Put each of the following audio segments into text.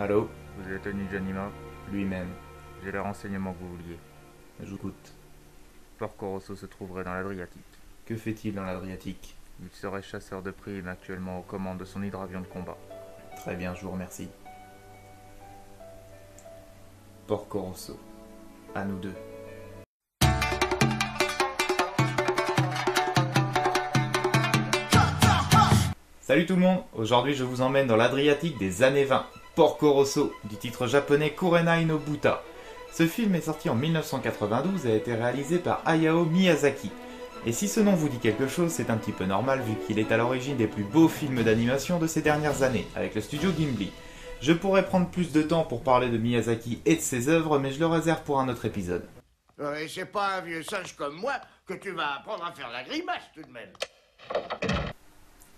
Allô? Vous êtes Tony Janima? Lui-même. J'ai les renseignements que vous vouliez. J'écoute. Porco Rosso se trouverait dans l'Adriatique. Que fait-il dans l'Adriatique? Il serait chasseur de primes actuellement aux commandes de son hydravion de combat. Très bien, je vous remercie. Porco Rosso. À nous deux. Salut tout le monde, aujourd'hui je vous emmène dans l'Adriatique des années 20, Porco Rosso, du titre japonais Kurenai no Buta. Ce film est sorti en 1992 et a été réalisé par Hayao Miyazaki. Et si ce nom vous dit quelque chose, c'est un petit peu normal vu qu'il est à l'origine des plus beaux films d'animation de ces dernières années, avec le studio Ghibli. Je pourrais prendre plus de temps pour parler de Miyazaki et de ses œuvres, mais je le réserve pour un autre épisode. Et c'est pas un vieux sage comme moi que tu vas apprendre à faire la grimace tout de même.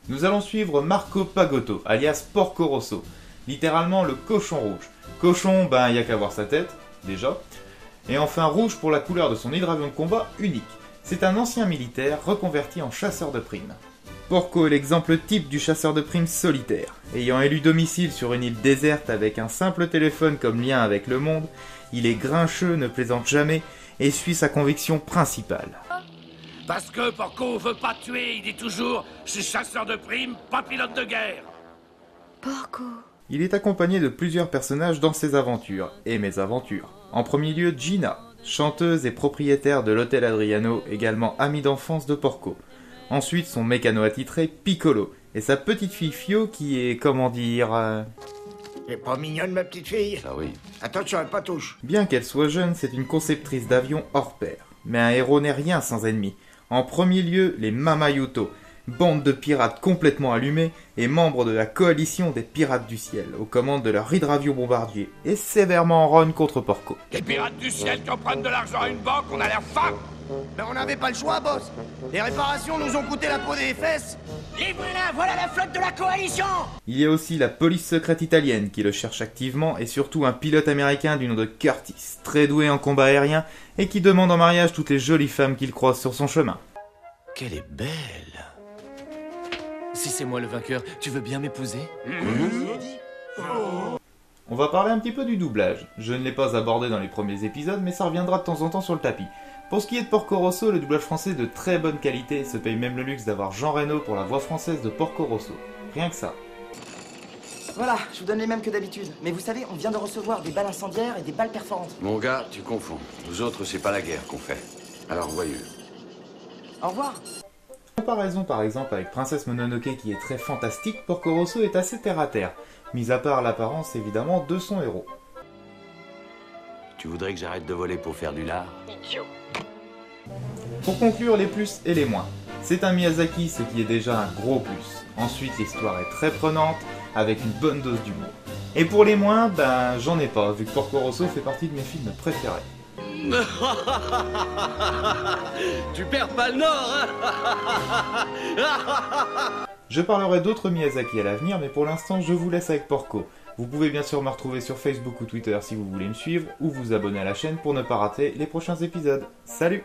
Nous allons suivre Marco Pagotto, alias Porco Rosso, littéralement le cochon rouge. Cochon, y a qu'à voir sa tête, déjà. Et enfin rouge pour la couleur de son hydravion de combat unique. C'est un ancien militaire reconverti en chasseur de primes. Porco est l'exemple type du chasseur de primes solitaire. Ayant élu domicile sur une île déserte avec un simple téléphone comme lien avec le monde, il est grincheux, ne plaisante jamais et suit sa conviction principale. Parce que Porco veut pas tuer, il dit toujours « Je suis chasseur de primes, pas pilote de guerre ». Porco. Il est accompagné de plusieurs personnages dans ses aventures, et mésaventures. En premier lieu, Gina, chanteuse et propriétaire de l'hôtel Adriano, également amie d'enfance de Porco. Ensuite, son mécano attitré, Piccolo, et sa petite fille Fio qui est, T'es pas mignonne, ma petite fille? Ah oui. Attention, elle pas touche. Bien qu'elle soit jeune, c'est une conceptrice d'avions hors pair. Mais un héros n'est rien sans ennemis. En premier lieu, les Mamayuto, bande de pirates complètement allumés et membres de la coalition des pirates du ciel, aux commandes de leur hydravion bombardier, et sévèrement en rogne contre Porco. Les pirates du ciel qui empruntent de l'argent à une banque, on a l'air fin. Mais on n'avait pas le choix, boss. Les réparations nous ont coûté la peau des fesses. Et voilà la flotte de la coalition! Il y a aussi la police secrète italienne qui le cherche activement et surtout un pilote américain du nom de Curtis, très doué en combat aérien et qui demande en mariage toutes les jolies femmes qu'il croise sur son chemin. Qu'elle est belle. Si c'est moi le vainqueur, tu veux bien m'épouser? On va parler un petit peu du doublage. Je ne l'ai pas abordé dans les premiers épisodes, mais ça reviendra de temps en temps sur le tapis. Pour ce qui est de Porco Rosso, le doublage français est de très bonne qualité et se paye même le luxe d'avoir Jean Reno pour la voix française de Porco Rosso. Rien que ça. Voilà, je vous donne les mêmes que d'habitude. Mais vous savez, on vient de recevoir des balles incendiaires et des balles perforantes. Mon gars, tu confonds. Nous autres, c'est pas la guerre qu'on fait. Alors voyez. Au revoir. En comparaison par exemple avec Princesse Mononoke qui est très fantastique, Porco Rosso est assez terre à terre, mis à part l'apparence évidemment de son héros. Tu voudrais que j'arrête de voler pour faire du lard? Pour conclure, les plus et les moins. C'est un Miyazaki, ce qui est déjà un gros plus. Ensuite, l'histoire est très prenante, avec une bonne dose d'humour. Et pour les moins, j'en ai pas, vu que Porco Rosso fait partie de mes films préférés. Tu perds pas le nord, hein? Je parlerai d'autres Miyazaki à l'avenir, mais pour l'instant, je vous laisse avec Porco. Vous pouvez bien sûr me retrouver sur Facebook ou Twitter si vous voulez me suivre, ou vous abonner à la chaîne pour ne pas rater les prochains épisodes. Salut!